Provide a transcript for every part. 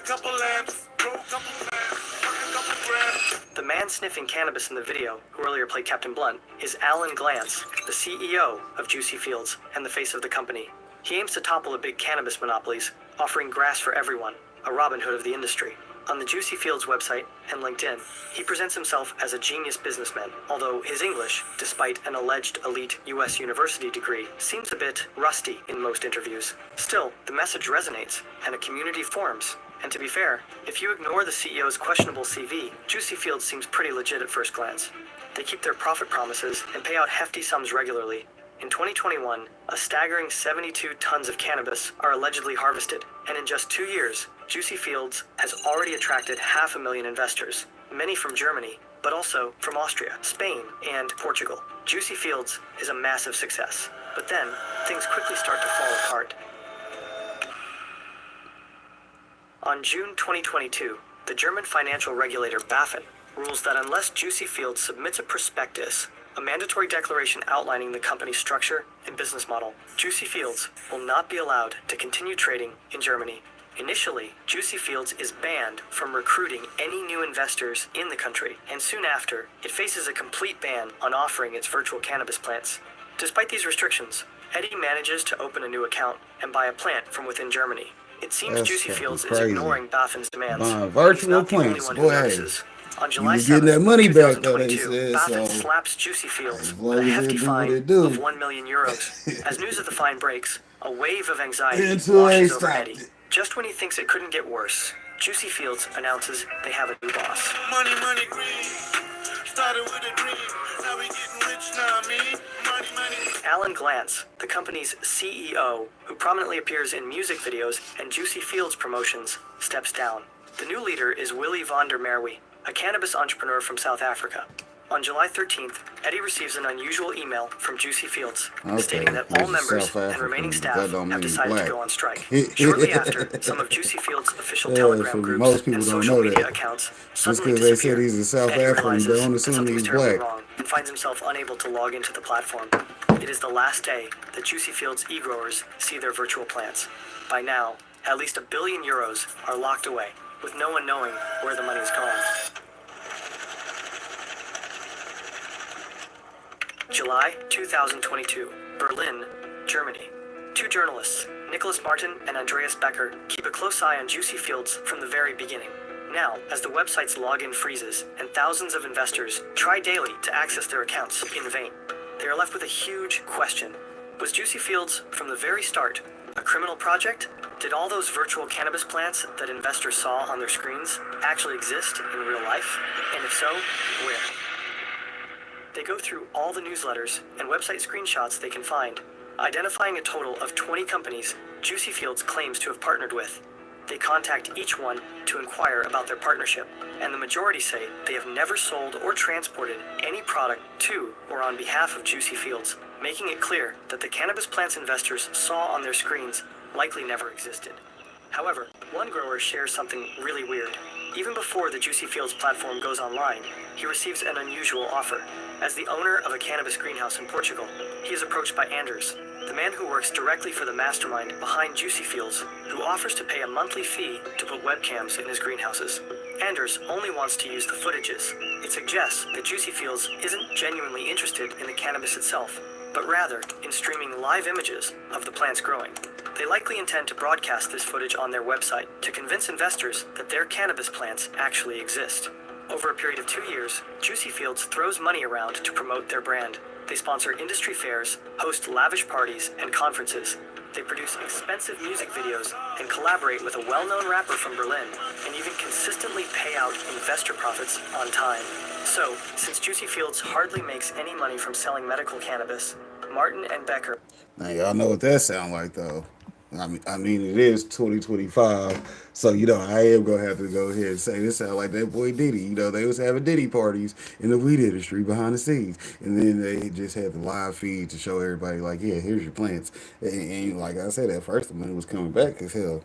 couple lamps, roll a couple plants, work a couple grams. The man sniffing cannabis in the video, who earlier played Captain Blunt, is Alan Glantz, the CEO of Juicy Fields and the face of the company. He aims to topple the big cannabis monopolies, offering grass for everyone, a Robin Hood of the industry. On the Juicy Fields website and LinkedIn, he presents himself as a genius businessman, although his English, despite an alleged elite US university degree, seems a bit rusty in most interviews. Still, the message resonates, and a community forms. And to be fair, if you ignore the CEO's questionable CV, Juicy Fields seems pretty legit at first glance. They keep their profit promises and pay out hefty sums regularly. In 2021, a staggering 72 tons of cannabis are allegedly harvested, and in just 2 years, Juicy Fields has already attracted 500,000 investors, many from Germany, but also from Austria, Spain, and Portugal. Juicy Fields is a massive success, but then things quickly start to fall apart. On June 2022, the German financial regulator BaFin rules that unless Juicy Fields submits a prospectus, a mandatory declaration outlining the company's structure and business model, Juicy Fields will not be allowed to continue trading in Germany. Initially, Juicy Fields is banned from recruiting any new investors in the country, and soon after, it faces a complete ban on offering its virtual cannabis plants. Despite these restrictions, Eddie manages to open a new account and buy a plant from within Germany. It seems Juicy Fields is ignoring BaFin's demands. Virtual plants, boy. On July You getting that money back though, they 2022, said. BaFin So slaps Juicy Fields as with long a as hefty they do what fine they do. of 1 million euros. As news of the fine breaks, a wave of anxiety Until they washes over stopped Eddie. it. Just when he thinks it couldn't get worse, Juicy Fields announces they have a new boss. Money, money, green. Started with a dream. Now we getting rich now, me. Money, money. Alan Glantz, the company's CEO, who prominently appears in music videos and Juicy Fields promotions, steps down. The new leader is Willy van der Merwe, a cannabis entrepreneur from South Africa. On July 13th, Eddie receives an unusual email from Juicy Fields stating that all members and remaining staff have decided to go on strike. Shortly after, some of Juicy Fields' official Telegram groups most people and don't social know media that. accounts Just suddenly because they disappear. said he's a South Eddie African, realizes don't that assume something's he's terribly black. wrong and finds himself unable to log into the platform. It is the last day that Juicy Fields e-growers see their virtual plants. By now, at least €1 billion are locked away, with no one knowing where the money's gone. July 2022, Berlin, Germany. Two journalists, Nicholas Martin and Andreas Becker, keep a close eye on Juicy Fields from the very beginning. Now, as the website's login freezes and thousands of investors try daily to access their accounts in vain, they are left with a huge question. Was Juicy Fields, from the very start, a criminal project? Did all those virtual cannabis plants that investors saw on their screens actually exist in real life? And if so, where? They go through all the newsletters and website screenshots they can find, identifying a total of 20 companies Juicy Fields claims to have partnered with. They contact each one to inquire about their partnership, and the majority say they have never sold or transported any product to or on behalf of Juicy Fields, making it clear that the cannabis plants investors saw on their screens likely never existed. However, one grower shares something really weird. Even before the Juicy Fields platform goes online, he receives an unusual offer. As the owner of a cannabis greenhouse in Portugal, he is approached by Anders, the man who works directly for the mastermind behind Juicy Fields, who offers to pay a monthly fee to put webcams in his greenhouses. Anders only wants to use the footages. It suggests that Juicy Fields isn't genuinely interested in the cannabis itself, but rather in streaming live images of the plants growing. They likely intend to broadcast this footage on their website to convince investors that their cannabis plants actually exist. Over a period of 2 years, Juicy Fields throws money around to promote their brand. They sponsor industry fairs, host lavish parties and conferences. They produce expensive music videos and collaborate with a well-known rapper from Berlin, and even consistently pay out investor profits on time. So, since Juicy Fields hardly makes any money from selling medical cannabis, Martin and Becker... Now y'all know what that sound like though. I mean, it is 2025, so I am gonna have to go ahead and say this sound like that boy Diddy. They was having Diddy parties in the weed industry behind the scenes, and then they just had the live feed to show everybody like, yeah, here's your plants. And like I said, at first the money was coming back as hell.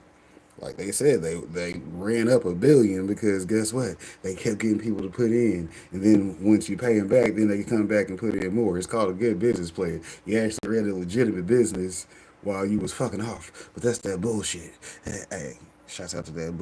Like they said, they ran up $1 billion because guess what? They kept getting people to put in, and then once you pay them back, then they come back and put in more. It's called a good business plan. You actually ran a legitimate business while you was fucking off, but that's that bullshit. Hey, shouts out to that.